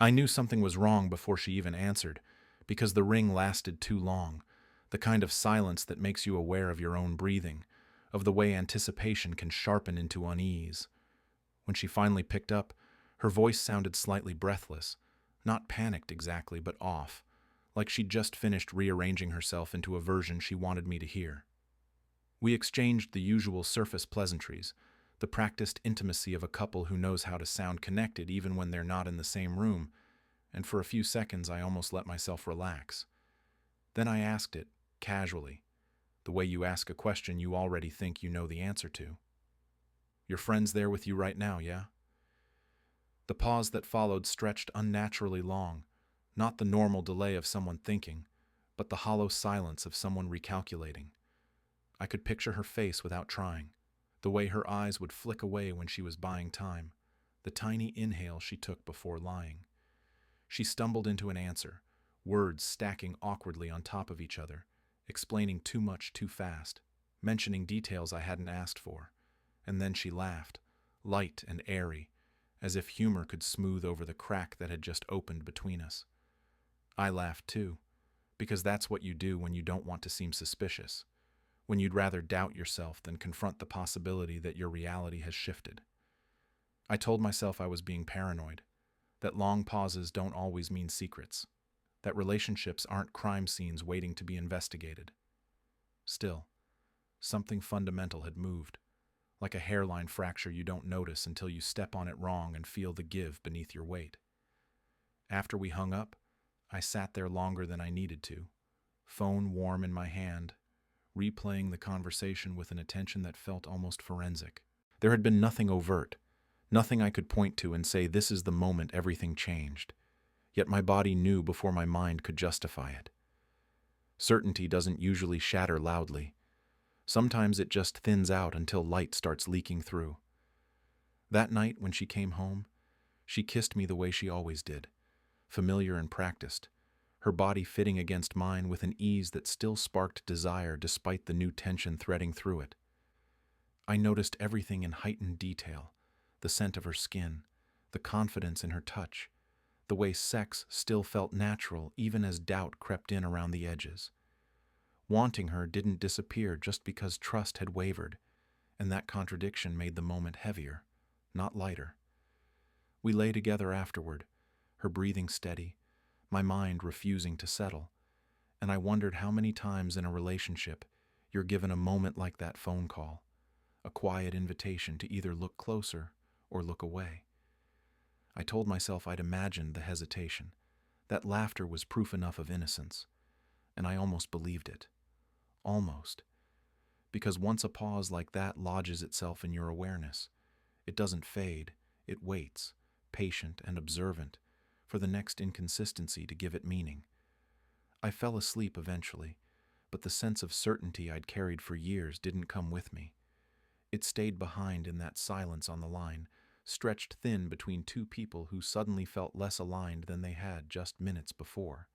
I knew something was wrong before she even answered, because the ring lasted too long, the kind of silence that makes you aware of your own breathing, of the way anticipation can sharpen into unease. When she finally picked up, her voice sounded slightly breathless, not panicked exactly, but off, like she'd just finished rearranging herself into a version she wanted me to hear. We exchanged the usual surface pleasantries, the practiced intimacy of a couple who knows how to sound connected even when they're not in the same room, and for a few seconds I almost let myself relax. Then I asked it, casually, the way you ask a question you already think you know the answer to. "Your friend's there with you right now, yeah?" The pause that followed stretched unnaturally long, not the normal delay of someone thinking, but the hollow silence of someone recalculating. I could picture her face without trying, the way her eyes would flick away when she was buying time, the tiny inhale she took before lying. She stumbled into an answer, words stacking awkwardly on top of each other, explaining too much too fast, mentioning details I hadn't asked for. And then she laughed, light and airy, as if humor could smooth over the crack that had just opened between us. I laughed too, because that's what you do when you don't want to seem suspicious, when you'd rather doubt yourself than confront the possibility that your reality has shifted. I told myself I was being paranoid, that long pauses don't always mean secrets, that relationships aren't crime scenes waiting to be investigated. Still, something fundamental had moved, like a hairline fracture you don't notice until you step on it wrong and feel the give beneath your weight. After we hung up, I sat there longer than I needed to, phone warm in my hand, replaying the conversation with an attention that felt almost forensic. There had been nothing overt, nothing I could point to and say this is the moment everything changed, yet my body knew before my mind could justify it. Certainty doesn't usually shatter loudly. Sometimes it just thins out until light starts leaking through. That night when she came home, she kissed me the way she always did, familiar and practiced, her body fitting against mine with an ease that still sparked desire despite the new tension threading through it. I noticed everything in heightened detail, the scent of her skin, the confidence in her touch, the way sex still felt natural even as doubt crept in around the edges. Wanting her didn't disappear just because trust had wavered, and that contradiction made the moment heavier, not lighter. We lay together afterward, her breathing steady, my mind refusing to settle, and I wondered how many times in a relationship you're given a moment like that phone call, a quiet invitation to either look closer or look away. I told myself I'd imagined the hesitation, that laughter was proof enough of innocence, and I almost believed it. Almost. Because once a pause like that lodges itself in your awareness, it doesn't fade, it waits, patient and observant, for the next inconsistency to give it meaning. I fell asleep eventually, but the sense of certainty I'd carried for years didn't come with me. It stayed behind in that silence on the line, stretched thin between two people who suddenly felt less aligned than they had just minutes before.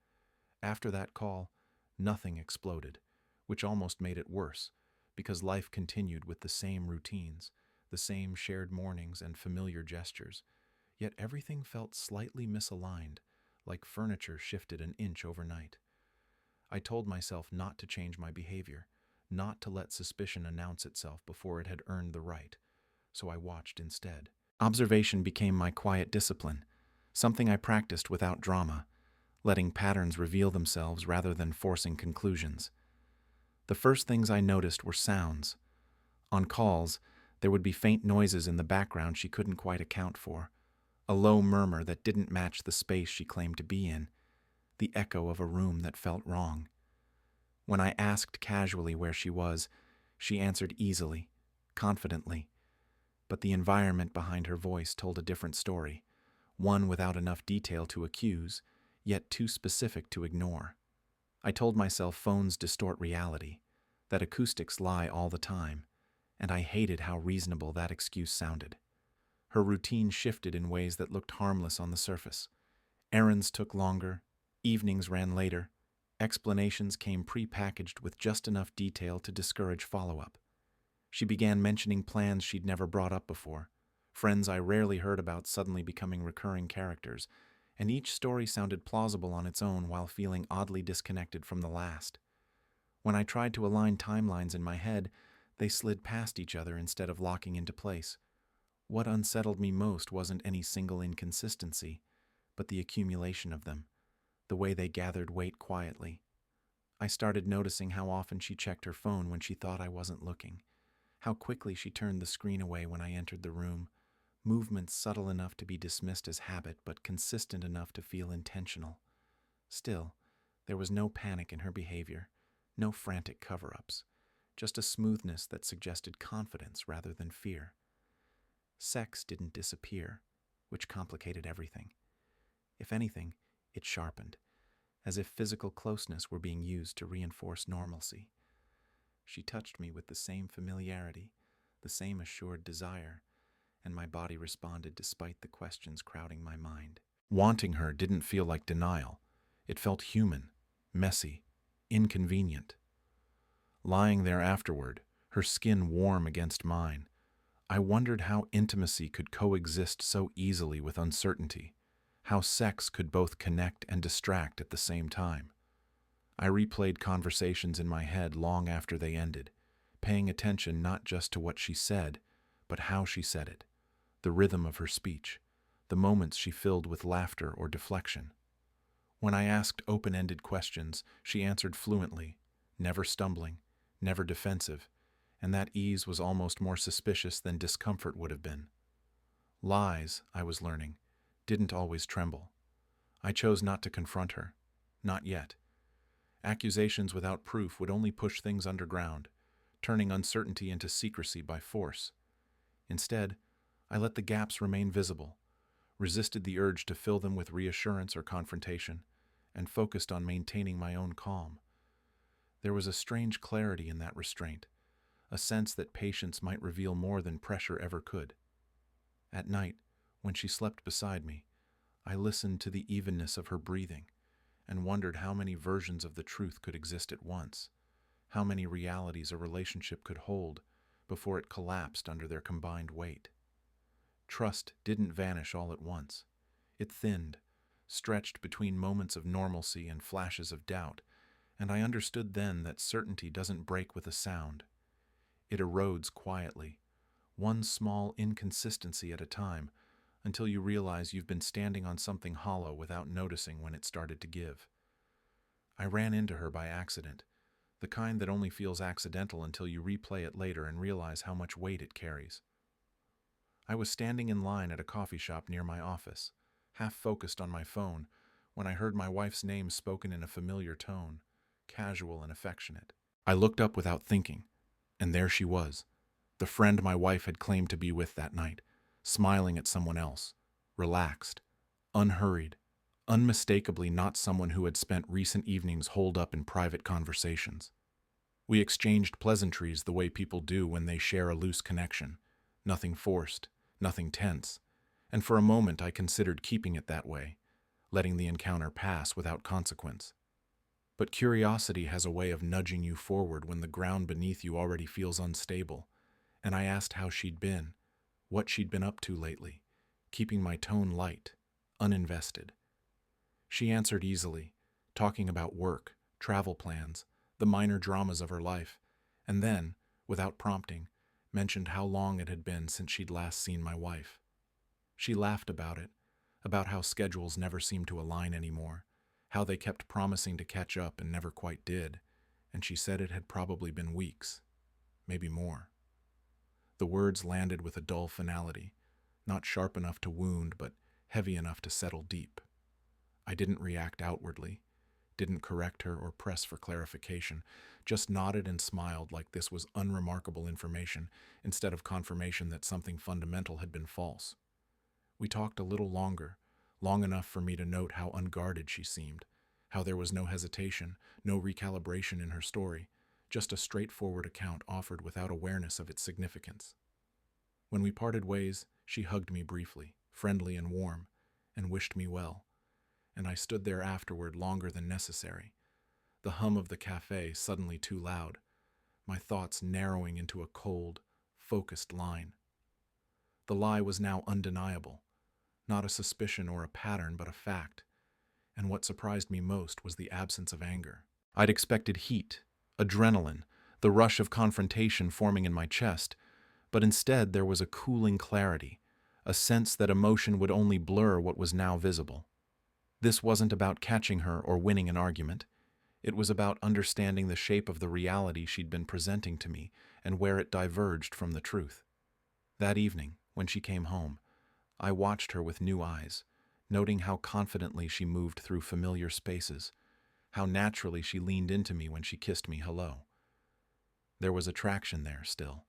After that call, nothing exploded, which almost made it worse, because life continued with the same routines, the same shared mornings and familiar gestures, yet everything felt slightly misaligned, like furniture shifted an inch overnight. I told myself not to change my behavior, not to let suspicion announce itself before it had earned the right, so I watched instead. Observation became my quiet discipline, something I practiced without drama, letting patterns reveal themselves rather than forcing conclusions. The first things I noticed were sounds. On calls, there would be faint noises in the background she couldn't quite account for, a low murmur that didn't match the space she claimed to be in, the echo of a room that felt wrong. When I asked casually where she was, she answered easily, confidently, but the environment behind her voice told a different story, one without enough detail to accuse, yet too specific to ignore. I told myself phones distort reality, that acoustics lie all the time, and I hated how reasonable that excuse sounded. Her routine shifted in ways that looked harmless on the surface. Errands took longer, evenings ran later, explanations came pre-packaged with just enough detail to discourage follow-up. She began mentioning plans she'd never brought up before, friends I rarely heard about suddenly becoming recurring characters, and each story sounded plausible on its own while feeling oddly disconnected from the last. When I tried to align timelines in my head, they slid past each other instead of locking into place. What unsettled me most wasn't any single inconsistency, but the accumulation of them, the way they gathered weight quietly. I started noticing how often she checked her phone when she thought I wasn't looking, how quickly she turned the screen away when I entered the room, movements subtle enough to be dismissed as habit but consistent enough to feel intentional. Still, there was no panic in her behavior, no frantic cover-ups, just a smoothness that suggested confidence rather than fear. Sex didn't disappear, which complicated everything. If anything, it sharpened, as if physical closeness were being used to reinforce normalcy. She touched me with the same familiarity, the same assured desire, and my body responded despite the questions crowding my mind. Wanting her didn't feel like denial. It felt human, messy, inconvenient. Lying there afterward, her skin warm against mine, I wondered how intimacy could coexist so easily with uncertainty, how sex could both connect and distract at the same time. I replayed conversations in my head long after they ended, paying attention not just to what she said, but how she said it, the rhythm of her speech, the moments she filled with laughter or deflection. When I asked open-ended questions, she answered fluently, never stumbling, never defensive, and that ease was almost more suspicious than discomfort would have been. Lies, I was learning, didn't always tremble. I chose not to confront her. Not yet. Accusations without proof would only push things underground, turning uncertainty into secrecy by force. Instead, I let the gaps remain visible, resisted the urge to fill them with reassurance or confrontation, and focused on maintaining my own calm. There was a strange clarity in that restraint, a sense that patience might reveal more than pressure ever could. At night, when she slept beside me, I listened to the evenness of her breathing and wondered how many versions of the truth could exist at once, how many realities a relationship could hold before it collapsed under their combined weight. Trust didn't vanish all at once. It thinned, stretched between moments of normalcy and flashes of doubt, and I understood then that certainty doesn't break with a sound. It erodes quietly, one small inconsistency at a time, until you realize you've been standing on something hollow without noticing when it started to give. I ran into her by accident, the kind that only feels accidental until you replay it later and realize how much weight it carries. I was standing in line at a coffee shop near my office, half focused on my phone, when I heard my wife's name spoken in a familiar tone, casual and affectionate. I looked up without thinking, and there she was, the friend my wife had claimed to be with that night, smiling at someone else, relaxed, unhurried, unmistakably not someone who had spent recent evenings holed up in private conversations. We exchanged pleasantries the way people do when they share a loose connection, nothing forced, nothing tense, and for a moment I considered keeping it that way, letting the encounter pass without consequence. But curiosity has a way of nudging you forward when the ground beneath you already feels unstable, and I asked how she'd been, what she'd been up to lately, keeping my tone light, uninvested. She answered easily, talking about work, travel plans, the minor dramas of her life, and then, without prompting, mentioned how long it had been since she'd last seen my wife. She laughed about it, about how schedules never seemed to align anymore, how they kept promising to catch up and never quite did, and she said it had probably been weeks, maybe more. The words landed with a dull finality, not sharp enough to wound, but heavy enough to settle deep. I didn't react outwardly, didn't correct her or press for clarification, just nodded and smiled like this was unremarkable information instead of confirmation that something fundamental had been false. We talked a little longer, long enough for me to note how unguarded she seemed, how there was no hesitation, no recalibration in her story, just a straightforward account offered without awareness of its significance. When we parted ways, she hugged me briefly, friendly and warm, and wished me well, and I stood there afterward longer than necessary, the hum of the cafe suddenly too loud, my thoughts narrowing into a cold, focused line. The lie was now undeniable. not a suspicion or a pattern, but a fact. And what surprised me most was the absence of anger. I'd expected heat, adrenaline, the rush of confrontation forming in my chest, but instead there was a cooling clarity, a sense that emotion would only blur what was now visible. This wasn't about catching her or winning an argument. It was about understanding the shape of the reality she'd been presenting to me and where it diverged from the truth. That evening, when she came home, I watched her with new eyes, noting how confidently she moved through familiar spaces, how naturally she leaned into me when she kissed me hello. There was attraction there still,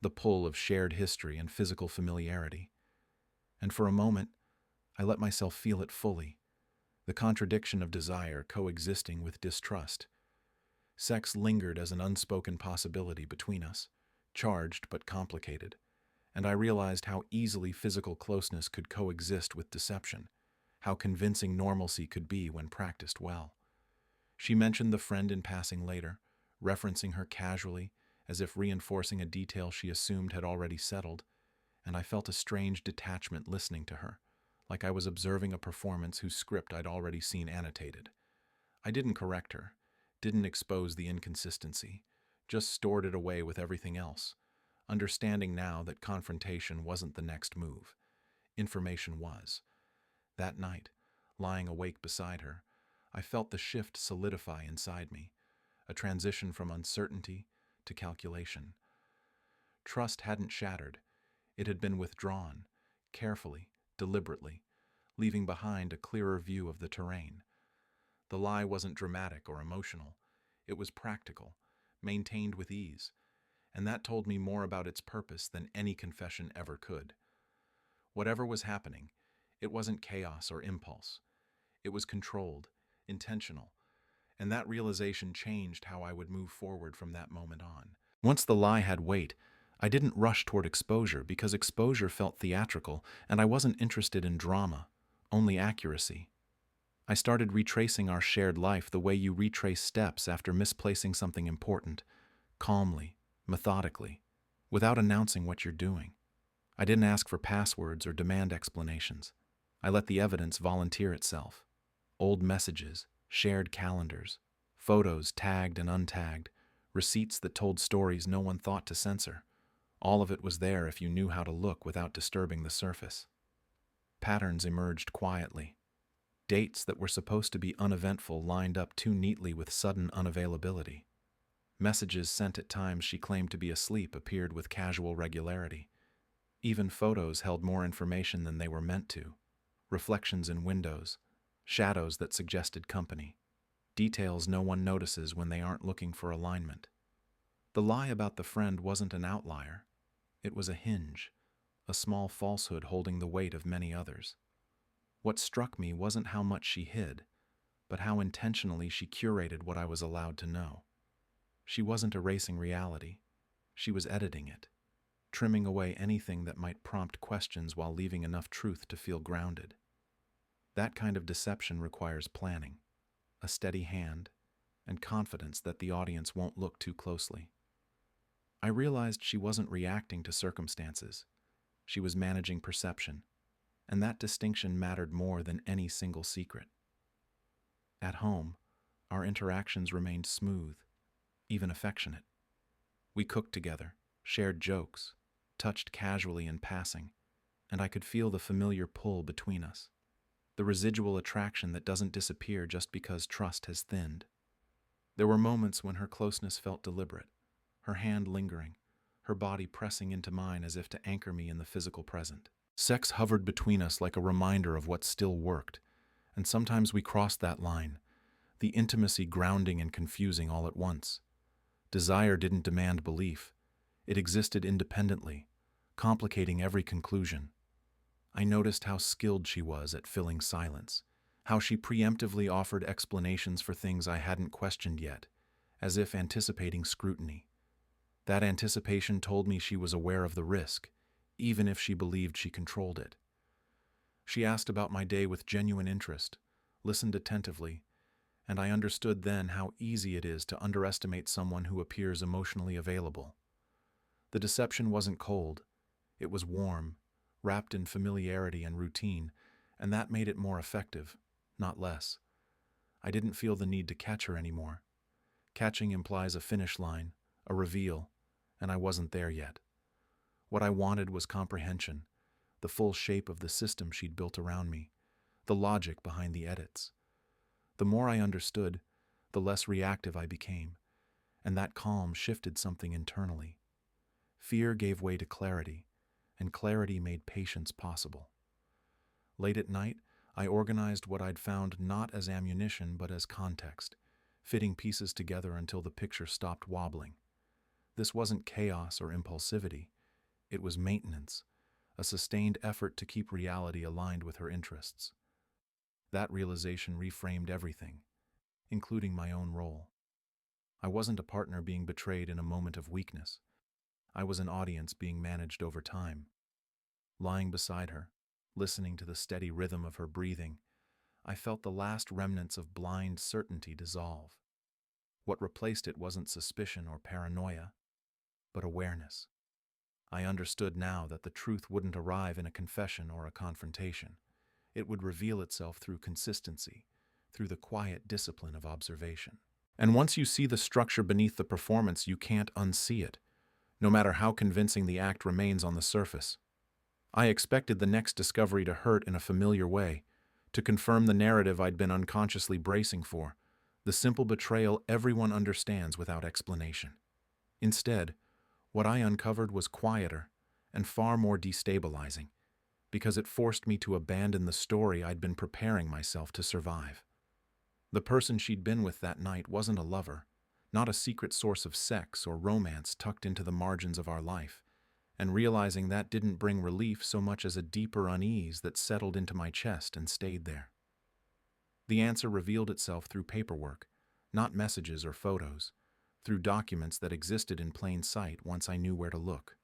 the pull of shared history and physical familiarity. And for a moment, I let myself feel it fully, the contradiction of desire coexisting with distrust. Sex lingered as an unspoken possibility between us, charged but complicated, and I realized how easily physical closeness could coexist with deception, how convincing normalcy could be when practiced well. She mentioned the friend in passing later, referencing her casually, as if reinforcing a detail she assumed had already settled, and I felt a strange detachment listening to her, like I was observing a performance whose script I'd already seen annotated. I didn't correct her, didn't expose the inconsistency, just stored it away with everything else, understanding now that confrontation wasn't the next move. Information was. That night, lying awake beside her, I felt the shift solidify inside me, a transition from uncertainty to calculation. Trust hadn't shattered. It had been withdrawn, carefully, deliberately, leaving behind a clearer view of the terrain. The lie wasn't dramatic or emotional. It was practical, maintained with ease, and that told me more about its purpose than any confession ever could. Whatever was happening, it wasn't chaos or impulse. It was controlled, intentional, and that realization changed how I would move forward from that moment on. Once the lie had weight, I didn't rush toward exposure because exposure felt theatrical and I wasn't interested in drama, only accuracy. I started retracing our shared life the way you retrace steps after misplacing something important, calmly, methodically, without announcing what you're doing. I didn't ask for passwords or demand explanations. I let the evidence volunteer itself. Old messages, shared calendars, photos tagged and untagged, receipts that told stories no one thought to censor. All of it was there if you knew how to look without disturbing the surface. Patterns emerged quietly. Dates that were supposed to be uneventful lined up too neatly with sudden unavailability. Messages sent at times she claimed to be asleep appeared with casual regularity. Even photos held more information than they were meant to. Reflections in windows, shadows that suggested company, details no one notices when they aren't looking for alignment. The lie about the friend wasn't an outlier. It was a hinge, a small falsehood holding the weight of many others. What struck me wasn't how much she hid, but how intentionally she curated what I was allowed to know. She wasn't erasing reality. She was editing it, trimming away anything that might prompt questions while leaving enough truth to feel grounded. That kind of deception requires planning, a steady hand, and confidence that the audience won't look too closely. I realized she wasn't reacting to circumstances. She was managing perception, and that distinction mattered more than any single secret. At home, our interactions remained smooth, even affectionate. We cooked together, shared jokes, touched casually in passing, and I could feel the familiar pull between us, the residual attraction that doesn't disappear just because trust has thinned. There were moments when her closeness felt deliberate, her hand lingering, her body pressing into mine as if to anchor me in the physical present. Sex hovered between us like a reminder of what still worked, and sometimes we crossed that line, the intimacy grounding and confusing all at once. Desire didn't demand belief. It existed independently, complicating every conclusion. I noticed how skilled she was at filling silence, how she preemptively offered explanations for things I hadn't questioned yet, as if anticipating scrutiny. That anticipation told me she was aware of the risk, even if she believed she controlled it. She asked about my day with genuine interest, listened attentively, and I understood then how easy it is to underestimate someone who appears emotionally available. The deception wasn't cold. It was warm, wrapped in familiarity and routine, and that made it more effective, not less. I didn't feel the need to catch her anymore. Catching implies a finish line, a reveal, and I wasn't there yet. What I wanted was comprehension, the full shape of the system she'd built around me, the logic behind the edits. The more I understood, the less reactive I became, and that calm shifted something internally. Fear gave way to clarity, and clarity made patience possible. Late at night, I organized what I'd found not as ammunition but as context, fitting pieces together until the picture stopped wobbling. This wasn't chaos or impulsivity. It was maintenance, a sustained effort to keep reality aligned with her interests. That realization reframed everything, including my own role. I wasn't a partner being betrayed in a moment of weakness. I was an audience being managed over time. Lying beside her, listening to the steady rhythm of her breathing, I felt the last remnants of blind certainty dissolve. What replaced it wasn't suspicion or paranoia, but awareness. I understood now that the truth wouldn't arrive in a confession or a confrontation. It would reveal itself through consistency, through the quiet discipline of observation. And once you see the structure beneath the performance, you can't unsee it, no matter how convincing the act remains on the surface. I expected the next discovery to hurt in a familiar way, to confirm the narrative I'd been unconsciously bracing for, the simple betrayal everyone understands without explanation. Instead, what I uncovered was quieter and far more destabilizing, because it forced me to abandon the story I'd been preparing myself to survive. The person she'd been with that night wasn't a lover, not a secret source of sex or romance tucked into the margins of our life, and realizing that didn't bring relief so much as a deeper unease that settled into my chest and stayed there. The answer revealed itself through paperwork, not messages or photos, through documents that existed in plain sight once I knew where to look.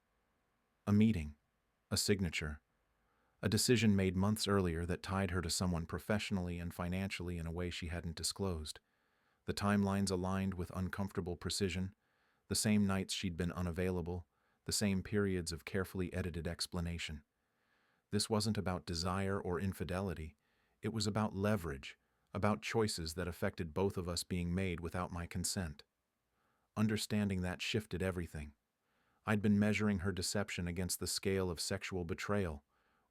A meeting, a signature, a decision made months earlier that tied her to someone professionally and financially in a way she hadn't disclosed. The timelines aligned with uncomfortable precision, the same nights she'd been unavailable, the same periods of carefully edited explanation. This wasn't about desire or infidelity. It was about leverage, about choices that affected both of us being made without my consent. Understanding that shifted everything. I'd been measuring her deception against the scale of sexual betrayal,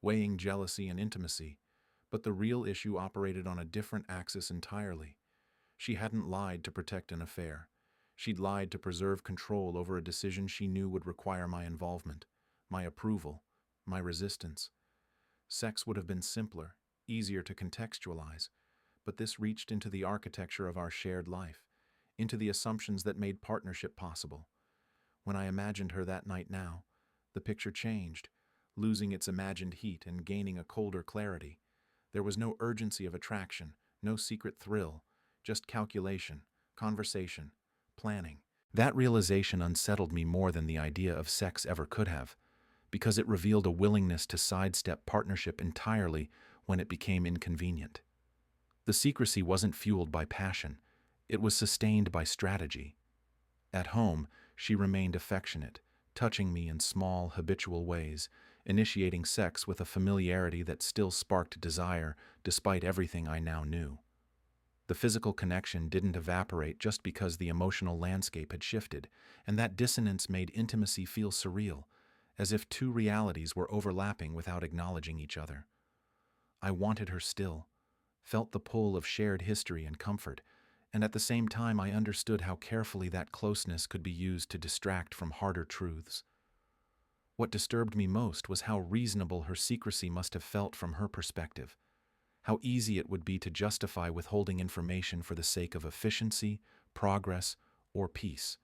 weighing jealousy and intimacy, but the real issue operated on a different axis entirely. She hadn't lied to protect an affair. She'd lied to preserve control over a decision she knew would require my involvement, my approval, my resistance. Sex would have been simpler, easier to contextualize, but this reached into the architecture of our shared life, into the assumptions that made partnership possible. When I imagined her that night now, the picture changed, losing its imagined heat and gaining a colder clarity. There was no urgency of attraction, no secret thrill, just calculation, conversation, planning. That realization unsettled me more than the idea of sex ever could have, because it revealed a willingness to sidestep partnership entirely when it became inconvenient. The secrecy wasn't fueled by passion, it was sustained by strategy. At home, she remained affectionate, touching me in small, habitual ways, initiating sex with a familiarity that still sparked desire despite everything I now knew. The physical connection didn't evaporate just because the emotional landscape had shifted, and that dissonance made intimacy feel surreal, as if two realities were overlapping without acknowledging each other. I wanted her still, felt the pull of shared history and comfort, and at the same time I understood how carefully that closeness could be used to distract from harder truths. What disturbed me most was how reasonable her secrecy must have felt from her perspective, how easy it would be to justify withholding information for the sake of efficiency, progress, or peace.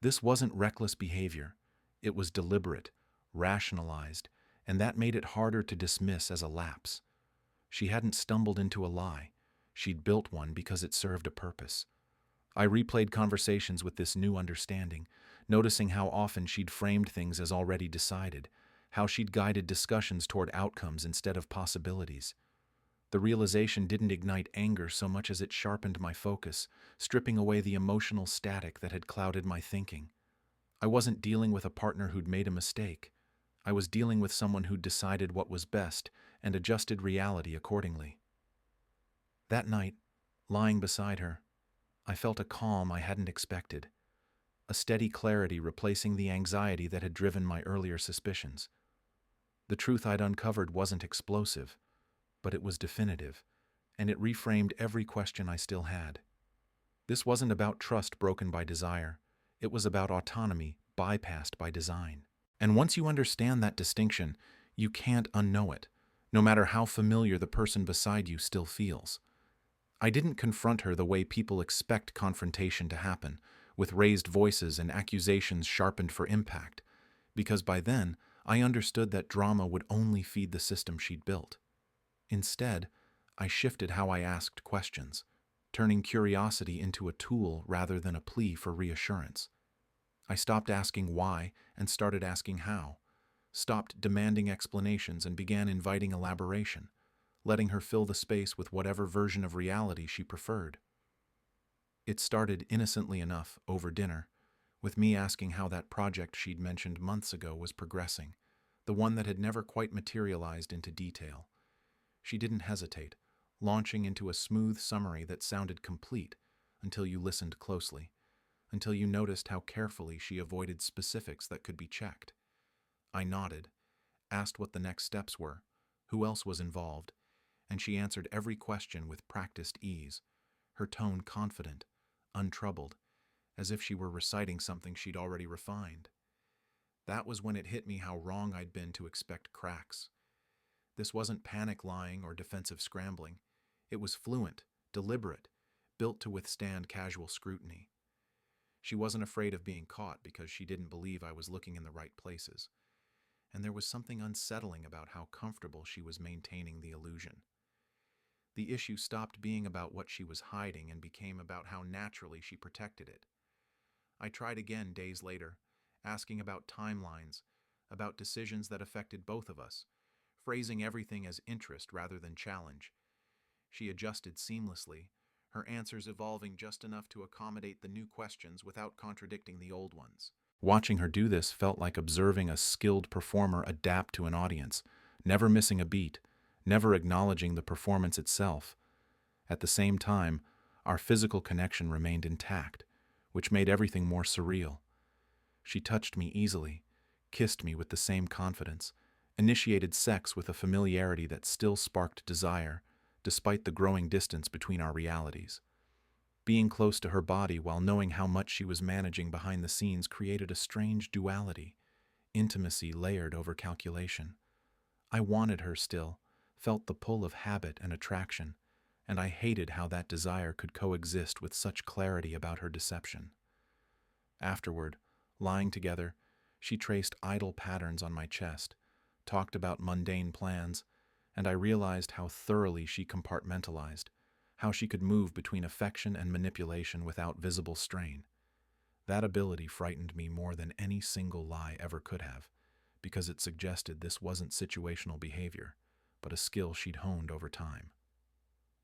This wasn't reckless behavior. It was deliberate, rationalized, and that made it harder to dismiss as a lapse. She hadn't stumbled into a lie. She'd built one because it served a purpose. I replayed conversations with this new understanding, noticing how often she'd framed things as already decided, how she'd guided discussions toward outcomes instead of possibilities. The realization didn't ignite anger so much as it sharpened my focus, stripping away the emotional static that had clouded my thinking. I wasn't dealing with a partner who'd made a mistake. I was dealing with someone who decided what was best and adjusted reality accordingly. That night, lying beside her, I felt a calm I hadn't expected, a steady clarity replacing the anxiety that had driven my earlier suspicions. The truth I'd uncovered wasn't explosive, but it was definitive, and it reframed every question I still had. This wasn't about trust broken by desire. It was about autonomy bypassed by design. And once you understand that distinction, you can't unknow it, no matter how familiar the person beside you still feels. I didn't confront her the way people expect confrontation to happen, with raised voices and accusations sharpened for impact, because by then I understood that drama would only feed the system she'd built. Instead, I shifted how I asked questions, turning curiosity into a tool rather than a plea for reassurance. I stopped asking why and started asking how, stopped demanding explanations and began inviting elaboration, letting her fill the space with whatever version of reality she preferred. It started innocently enough over dinner, with me asking how that project she'd mentioned months ago was progressing, the one that had never quite materialized into detail. She didn't hesitate, launching into a smooth summary that sounded complete until you listened closely, until you noticed how carefully she avoided specifics that could be checked. I nodded, asked what the next steps were, who else was involved, and she answered every question with practiced ease, her tone confident, untroubled, as if she were reciting something she'd already refined. That was when it hit me how wrong I'd been to expect cracks. This wasn't panic lying or defensive scrambling. It was fluent, deliberate, built to withstand casual scrutiny. She wasn't afraid of being caught because she didn't believe I was looking in the right places. And there was something unsettling about how comfortable she was maintaining the illusion. The issue stopped being about what she was hiding and became about how naturally she protected it. I tried again days later, asking about timelines, about decisions that affected both of us, phrasing everything as interest rather than challenge. She adjusted seamlessly, her answers evolving just enough to accommodate the new questions without contradicting the old ones. Watching her do this felt like observing a skilled performer adapt to an audience, never missing a beat, never acknowledging the performance itself. At the same time, our physical connection remained intact, which made everything more surreal. She touched me easily, kissed me with the same confidence, initiated sex with a familiarity that still sparked desire, despite the growing distance between our realities. Being close to her body while knowing how much she was managing behind the scenes created a strange duality, intimacy layered over calculation. I wanted her still, felt the pull of habit and attraction, and I hated how that desire could coexist with such clarity about her deception. Afterward, lying together, she traced idle patterns on my chest, talked about mundane plans, and I realized how thoroughly she compartmentalized, how she could move between affection and manipulation without visible strain. That ability frightened me more than any single lie ever could have, because it suggested this wasn't situational behavior, but a skill she'd honed over time.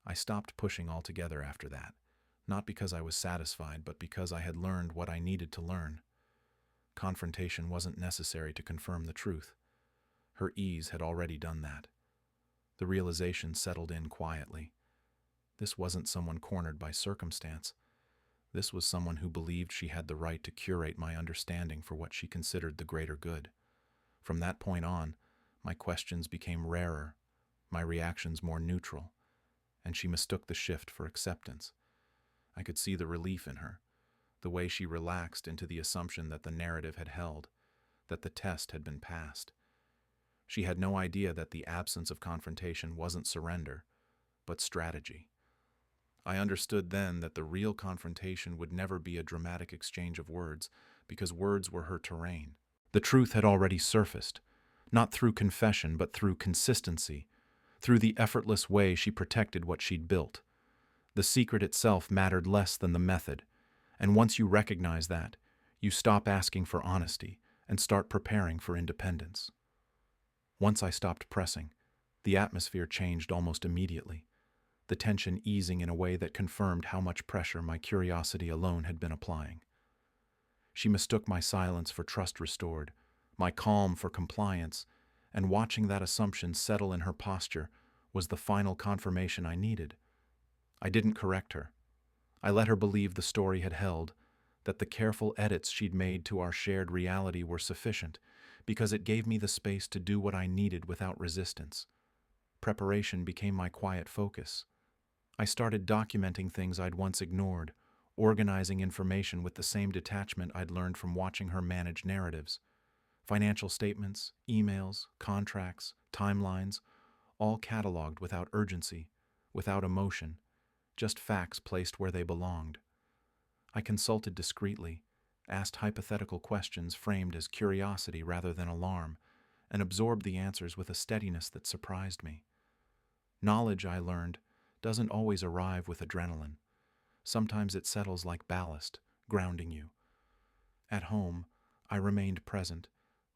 I stopped pushing altogether after that, not because I was satisfied, but because I had learned what I needed to learn. Confrontation wasn't necessary to confirm the truth. Her ease had already done that. The realization settled in quietly. This wasn't someone cornered by circumstance. This was someone who believed she had the right to curate my understanding for what she considered the greater good. From that point on, my questions became rarer, my reactions more neutral, and she mistook the shift for acceptance. I could see the relief in her, the way she relaxed into the assumption that the narrative had held, that the test had been passed. She had no idea that the absence of confrontation wasn't surrender, but strategy. I understood then that the real confrontation would never be a dramatic exchange of words, because words were her terrain. The truth had already surfaced, not through confession, but through consistency, through the effortless way she protected what she'd built. The secret itself mattered less than the method, and once you recognize that, you stop asking for honesty and start preparing for independence. Once I stopped pressing, the atmosphere changed almost immediately, the tension easing in a way that confirmed how much pressure my curiosity alone had been applying. She mistook my silence for trust restored, my calm for compliance, and watching that assumption settle in her posture was the final confirmation I needed. I didn't correct her. I let her believe the story had held, that the careful edits she'd made to our shared reality were sufficient, because it gave me the space to do what I needed without resistance. Preparation became my quiet focus. I started documenting things I'd once ignored, organizing information with the same detachment I'd learned from watching her manage narratives. Financial statements, emails, contracts, timelines, all cataloged without urgency, without emotion, just facts placed where they belonged. I consulted discreetly, asked hypothetical questions framed as curiosity rather than alarm, and absorbed the answers with a steadiness that surprised me. Knowledge, I learned, doesn't always arrive with adrenaline. Sometimes it settles like ballast, grounding you. At home, I remained present,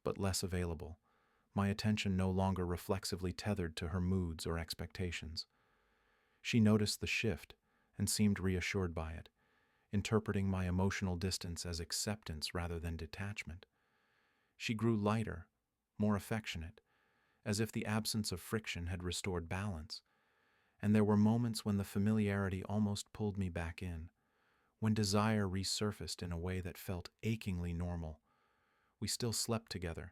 but less available, my attention no longer reflexively tethered to her moods or expectations. She noticed the shift and seemed reassured by it, interpreting my emotional distance as acceptance rather than detachment. She grew lighter, more affectionate, as if the absence of friction had restored balance. And there were moments when the familiarity almost pulled me back in, when desire resurfaced in a way that felt achingly normal. We still slept together,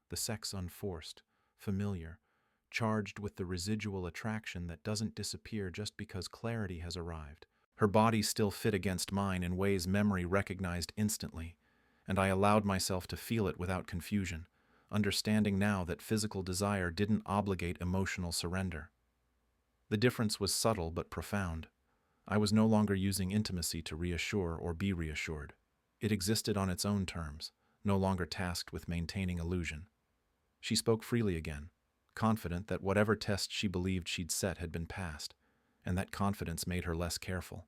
the sex unforced, familiar, charged with the residual attraction that doesn't disappear just because clarity has arrived. Her body still fit against mine in ways memory recognized instantly, and I allowed myself to feel it without confusion, understanding now that physical desire didn't obligate emotional surrender. The difference was subtle but profound. I was no longer using intimacy to reassure or be reassured. It existed on its own terms, no longer tasked with maintaining illusion. She spoke freely again, confident that whatever test she believed she'd set had been passed, and that confidence made her less careful.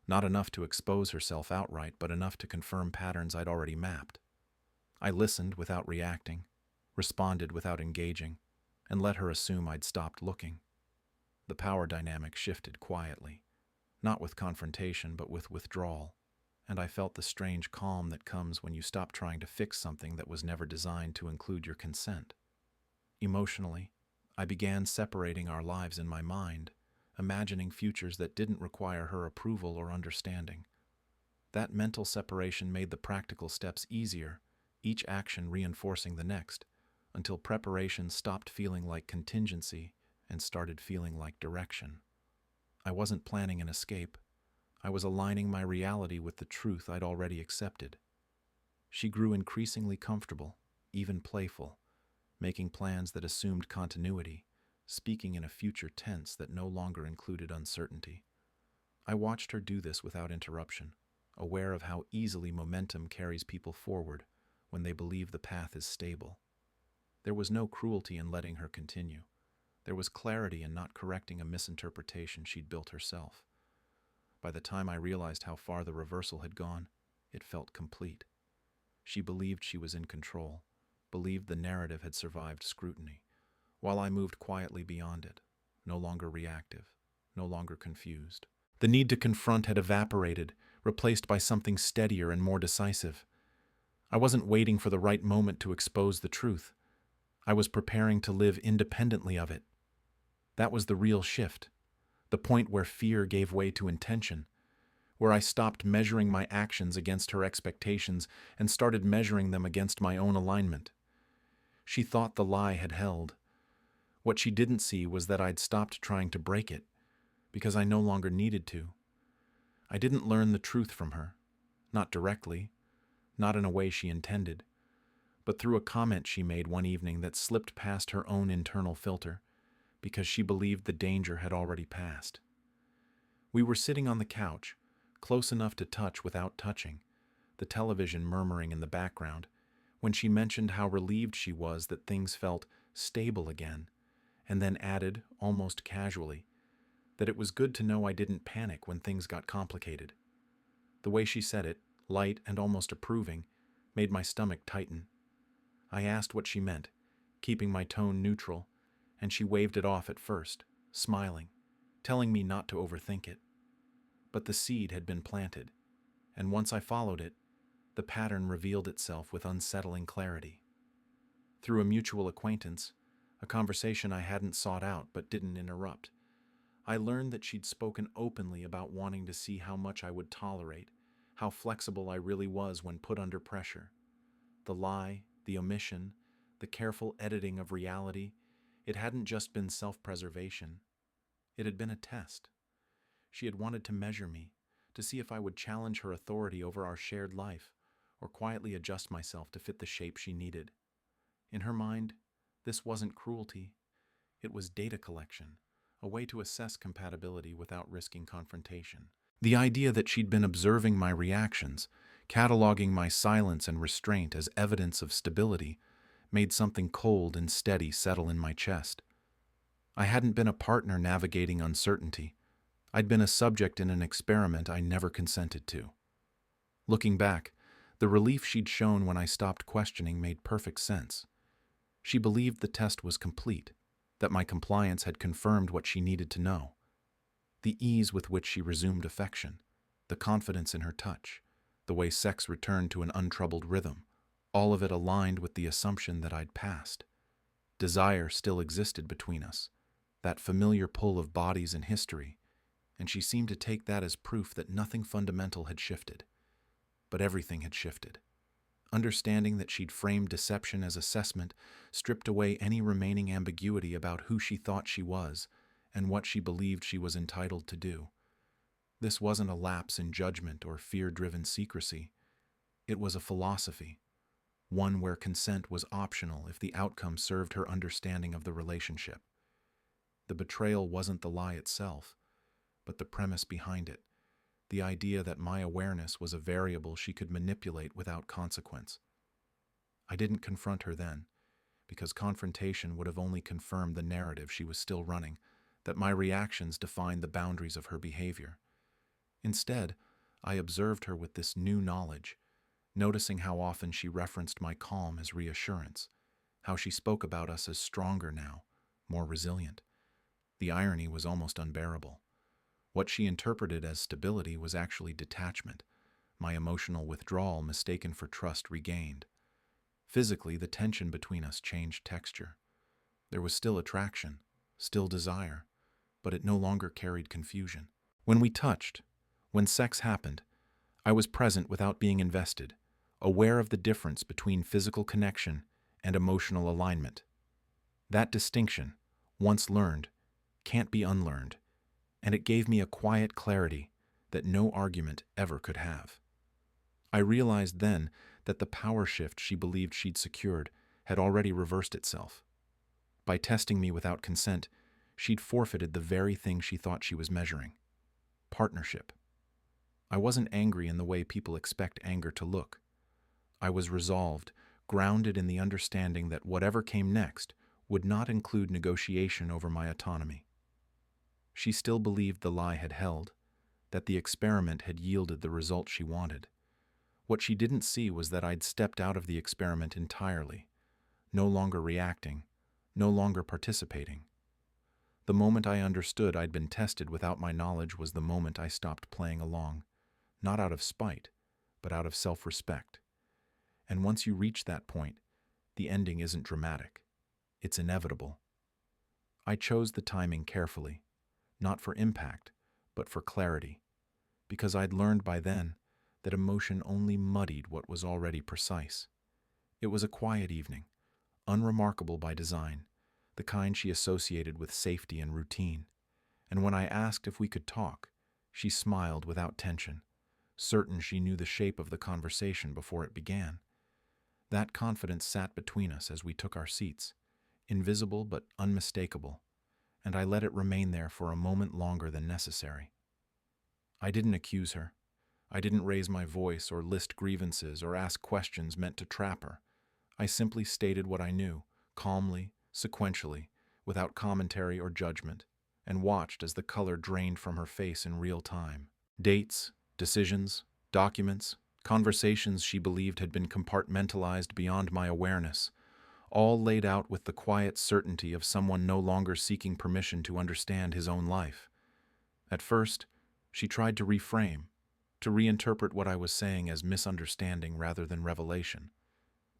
Not enough to expose herself outright, but enough to confirm patterns I'd already mapped. I listened without reacting, responded without engaging, and let her assume I'd stopped looking. The power dynamic shifted quietly, not with confrontation but with withdrawal, and I felt the strange calm that comes when you stop trying to fix something that was never designed to include your consent. Emotionally, I began separating our lives in my mind, imagining futures that didn't require her approval or understanding. That mental separation made the practical steps easier, each action reinforcing the next, until preparation stopped feeling like contingency and started feeling like direction. I wasn't planning an escape. I was aligning my reality with the truth I'd already accepted. She grew increasingly comfortable, even playful, making plans that assumed continuity, speaking in a future tense that no longer included uncertainty. I watched her do this without interruption, aware of how easily momentum carries people forward when they believe the path is stable. There was no cruelty in letting her continue. There was clarity in not correcting a misinterpretation she'd built herself. By the time I realized how far the reversal had gone, it felt complete. She believed she was in control, believed the narrative had survived scrutiny, while I moved quietly beyond it, no longer reactive, no longer confused. The need to confront had evaporated, replaced by something steadier and more decisive. I wasn't waiting for the right moment to expose the truth. I was preparing to live independently of it. That was the real shift, the point where fear gave way to intention, where I stopped measuring my actions against her expectations and started measuring them against my own alignment. She thought the lie had held. What she didn't see was that I'd stopped trying to break it, because I no longer needed to. I didn't learn the truth from her, not directly, not in a way she intended, but through a comment she made one evening that slipped past her own internal filter, because she believed the danger had already passed. We were sitting on the couch, close enough to touch without touching, the television murmuring in the background, when she mentioned how relieved she was that things felt stable again, and then added, almost casually, that it was good to know I didn't panic when things got complicated. The way she said it, light and almost approving, made my stomach tighten. I asked what she meant, keeping my tone neutral, and she waved it off at first, smiling, telling me not to overthink it. But the seed had been planted, and once I followed it, the pattern revealed itself with unsettling clarity. through a mutual acquaintance, a conversation I hadn't sought out but didn't interrupt. I learned that she'd spoken openly about wanting to see how much I would tolerate, how flexible I really was when put under pressure. The lie, the omission, the careful editing of reality, it hadn't just been self-preservation. It had been a test. She had wanted to measure me, to see if I would challenge her authority over our shared life, or quietly adjust myself to fit the shape she needed. In her mind, this wasn't cruelty. It was data collection, a way to assess compatibility without risking confrontation. The idea that she'd been observing my reactions, cataloging my silence and restraint as evidence of stability, made something cold and steady settle in my chest. I hadn't been a partner navigating uncertainty. I'd been a subject in an experiment I never consented to. Looking back, the relief she'd shown when I stopped questioning made perfect sense. She believed the test was complete, that my compliance had confirmed what she needed to know. The ease with which she resumed affection, the confidence in her touch, the way sex returned to an untroubled rhythm, all of it aligned with the assumption that I'd passed. Desire still existed between us, that familiar pull of bodies and history, and she seemed to take that as proof that nothing fundamental had shifted. But everything had shifted. Understanding that she'd framed deception as assessment stripped away any remaining ambiguity about who she thought she was and what she believed she was entitled to do. This wasn't a lapse in judgment or fear-driven secrecy. It was a philosophy, one where consent was optional if the outcome served her understanding of the relationship. The betrayal wasn't the lie itself, but the premise behind it, the idea that my awareness was a variable she could manipulate without consequence. I didn't confront her then, because confrontation would have only confirmed the narrative she was still running, that my reactions defined the boundaries of her behavior. Instead, I observed her with this new knowledge, noticing how often she referenced my calm as reassurance, how she spoke about us as stronger now, more resilient. The irony was almost unbearable. What she interpreted as stability was actually detachment, my emotional withdrawal mistaken for trust regained. Physically, the tension between us changed texture. There was still attraction, still desire, but it no longer carried confusion. When we touched, when sex happened, I was present without being invested, aware of the difference between physical connection and emotional alignment. That distinction, once learned, can't be unlearned, and it gave me a quiet clarity that no argument ever could have. I realized then that the power shift she believed she'd secured had already reversed itself. By testing me without consent, she'd forfeited the very thing she thought she was measuring: partnership. I wasn't angry in the way people expect anger to look. I was resolved, grounded in the understanding that whatever came next would not include negotiation over my autonomy. She still believed the lie had held, that the experiment had yielded the result she wanted. What she didn't see was that I'd stepped out of the experiment entirely, no longer reacting, no longer participating. The moment I understood I'd been tested without my knowledge was the moment I stopped playing along, not out of spite, but out of self-respect. And once you reach that point, the ending isn't dramatic. It's inevitable. I chose the timing carefully, not for impact, but for clarity, because I'd learned by then that emotion only muddied what was already precise. It was a quiet evening, unremarkable by design, the kind she associated with safety and routine. And when I asked if we could talk, she smiled without tension, certain she knew the shape of the conversation before it began. That confidence sat between us as we took our seats, invisible but unmistakable, and I let it remain there for a moment longer than necessary. I didn't accuse her. I didn't raise my voice or list grievances or ask questions meant to trap her. I simply stated what I knew, calmly, sequentially, without commentary or judgment, and watched as the color drained from her face in real time. Dates, decisions, documents, conversations she believed had been compartmentalized beyond my awareness, all laid out with the quiet certainty of someone no longer seeking permission to understand his own life. At first, she tried to reframe, to reinterpret what I was saying as misunderstanding rather than revelation.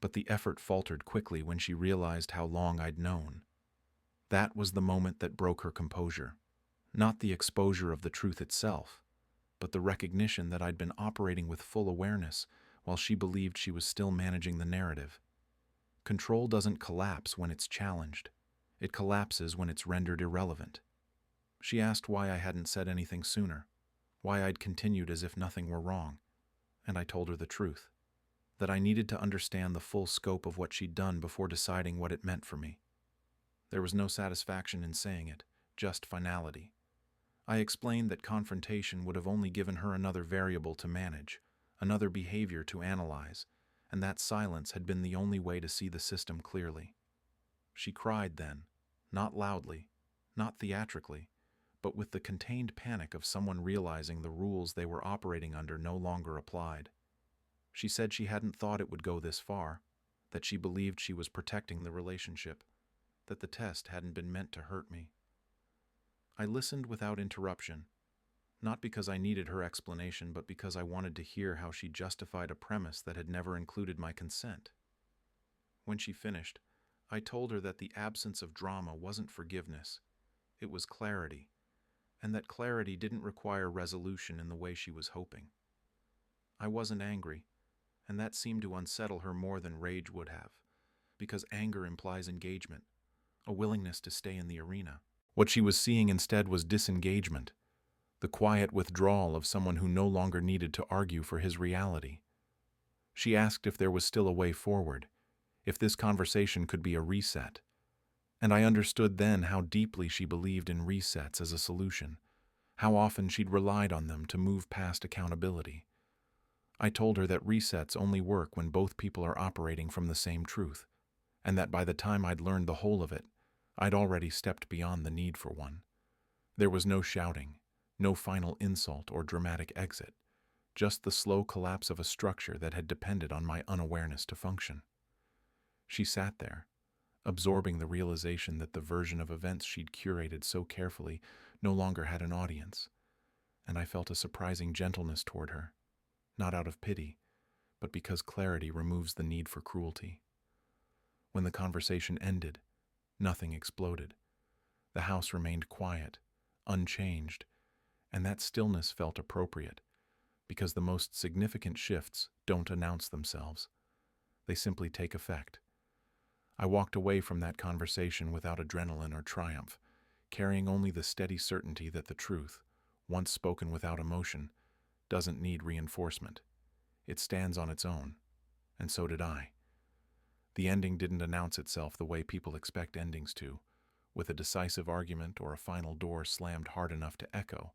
but the effort faltered quickly when she realized how long I'd known. That was the moment that broke her composure. Not the exposure of the truth itself, but the recognition that I'd been operating with full awareness while she believed she was still managing the narrative. Control doesn't collapse when it's challenged. It collapses when it's rendered irrelevant. She asked why I hadn't said anything sooner, why I'd continued as if nothing were wrong, and I told her the truth, that I needed to understand the full scope of what she'd done before deciding what it meant for me. There was no satisfaction in saying it, just finality. I explained that confrontation would have only given her another variable to manage, another behavior to analyze, and that silence had been the only way to see the system clearly. She cried then, not loudly, not theatrically, but with the contained panic of someone realizing the rules they were operating under no longer applied. She said she hadn't thought it would go this far, that she believed she was protecting the relationship, that the test hadn't been meant to hurt me. I listened without interruption, not because I needed her explanation, but because I wanted to hear how she justified a premise that had never included my consent. When she finished, I told her that the absence of drama wasn't forgiveness, it was clarity, and that clarity didn't require resolution in the way she was hoping. I wasn't angry, and that seemed to unsettle her more than rage would have, because anger implies engagement, a willingness to stay in the arena. What she was seeing instead was disengagement, the quiet withdrawal of someone who no longer needed to argue for his reality. She asked if there was still a way forward, if this conversation could be a reset, and I understood then how deeply she believed in resets as a solution, how often she'd relied on them to move past accountability. I told her that resets only work when both people are operating from the same truth, and that by the time I'd learned the whole of it, I'd already stepped beyond the need for one. There was no shouting, no final insult or dramatic exit, just the slow collapse of a structure that had depended on my unawareness to function. She sat there, absorbing the realization that the version of events she'd curated so carefully no longer had an audience, and I felt a surprising gentleness toward her, not out of pity, but because clarity removes the need for cruelty. When the conversation ended, nothing exploded. The house remained quiet, unchanged, and that stillness felt appropriate, because the most significant shifts don't announce themselves. They simply take effect. I walked away from that conversation without adrenaline or triumph, carrying only the steady certainty that the truth, once spoken without emotion, doesn't need reinforcement. It stands on its own, and so did I. The ending didn't announce itself the way people expect endings to, with a decisive argument or a final door slammed hard enough to echo,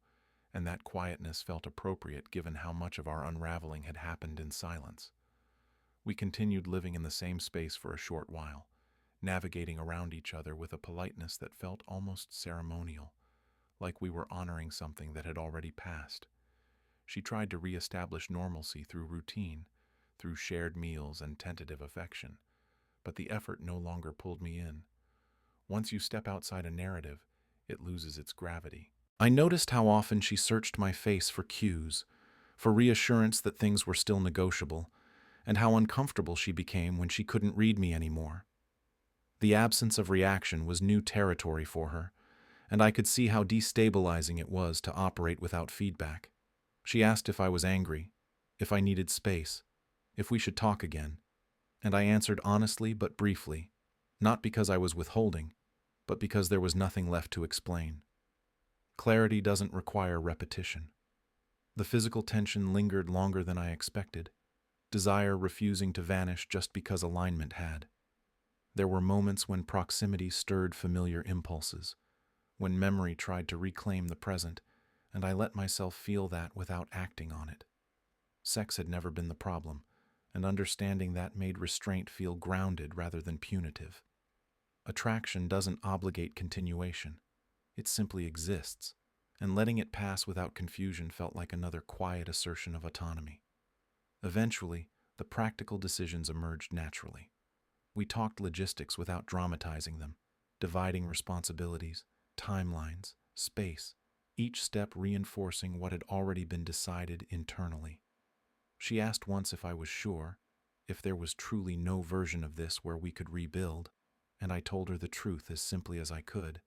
and that quietness felt appropriate given how much of our unraveling had happened in silence. We continued living in the same space for a short while, navigating around each other with a politeness that felt almost ceremonial, like we were honoring something that had already passed. She tried to reestablish normalcy through routine, through shared meals and tentative affection, but the effort no longer pulled me in. Once you step outside a narrative, it loses its gravity. I noticed how often she searched my face for cues, for reassurance that things were still negotiable, and how uncomfortable she became when she couldn't read me anymore. The absence of reaction was new territory for her, and I could see how destabilizing it was to operate without feedback. She asked if I was angry, if I needed space, if we should talk again, and I answered honestly but briefly, not because I was withholding, but because there was nothing left to explain. Clarity doesn't require repetition. The physical tension lingered longer than I expected, desire refusing to vanish just because alignment had. There were moments when proximity stirred familiar impulses, when memory tried to reclaim the present, and I let myself feel that without acting on it. Sex had never been the problem, and understanding that made restraint feel grounded rather than punitive. Attraction doesn't obligate continuation. It simply exists, and letting it pass without confusion felt like another quiet assertion of autonomy. Eventually, the practical decisions emerged naturally. We talked logistics without dramatizing them, dividing responsibilities, timelines, space, each step reinforcing what had already been decided internally. She asked once if I was sure, if there was truly no version of this where we could rebuild, and I told her the truth as simply as I could,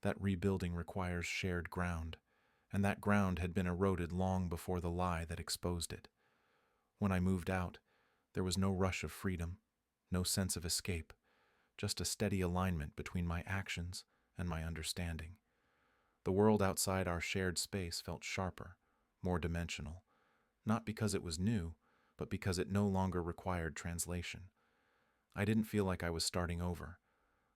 that rebuilding requires shared ground, and that ground had been eroded long before the lie that exposed it. When I moved out, there was no rush of freedom, no sense of escape, just a steady alignment between my actions and my understanding. The world outside our shared space felt sharper, more dimensional, not because it was new, but because it no longer required translation. I didn't feel like I was starting over.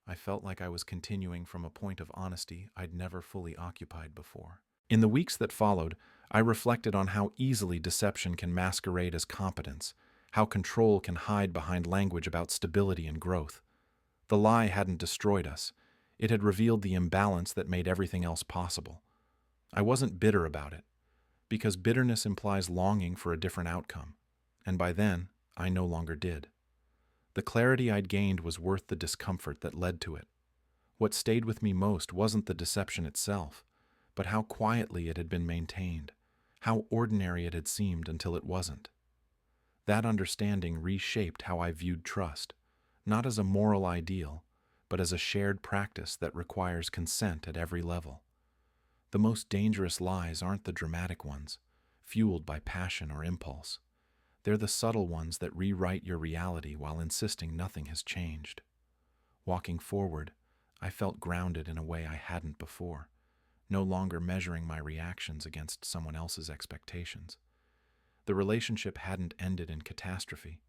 I felt like I was continuing from a point of honesty I'd never fully occupied before. In the weeks that followed, I reflected on how easily deception can masquerade as competence, how control can hide behind language about stability and growth. The lie hadn't destroyed us. It had revealed the imbalance that made everything else possible. I wasn't bitter about it, because bitterness implies longing for a different outcome, and by then, I no longer did. The clarity I'd gained was worth the discomfort that led to it. What stayed with me most wasn't the deception itself, but how quietly it had been maintained, how ordinary it had seemed until it wasn't. That understanding reshaped how I viewed trust, not as a moral ideal, but as a shared practice that requires consent at every level. The most dangerous lies aren't the dramatic ones, fueled by passion or impulse. They're the subtle ones that rewrite your reality while insisting nothing has changed. Walking forward, I felt grounded in a way I hadn't before, no longer measuring my reactions against someone else's expectations. The relationship hadn't ended in catastrophe,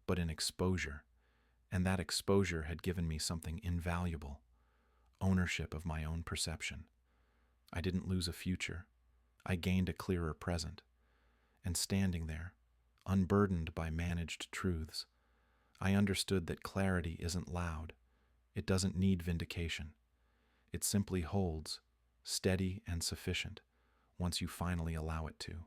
but in exposure, and that exposure had given me something invaluable: ownership of my own perception. I didn't lose a future. I gained a clearer present. And standing there, unburdened by managed truths, I understood that clarity isn't loud. It doesn't need vindication. It simply holds, steady and sufficient, once you finally allow it to.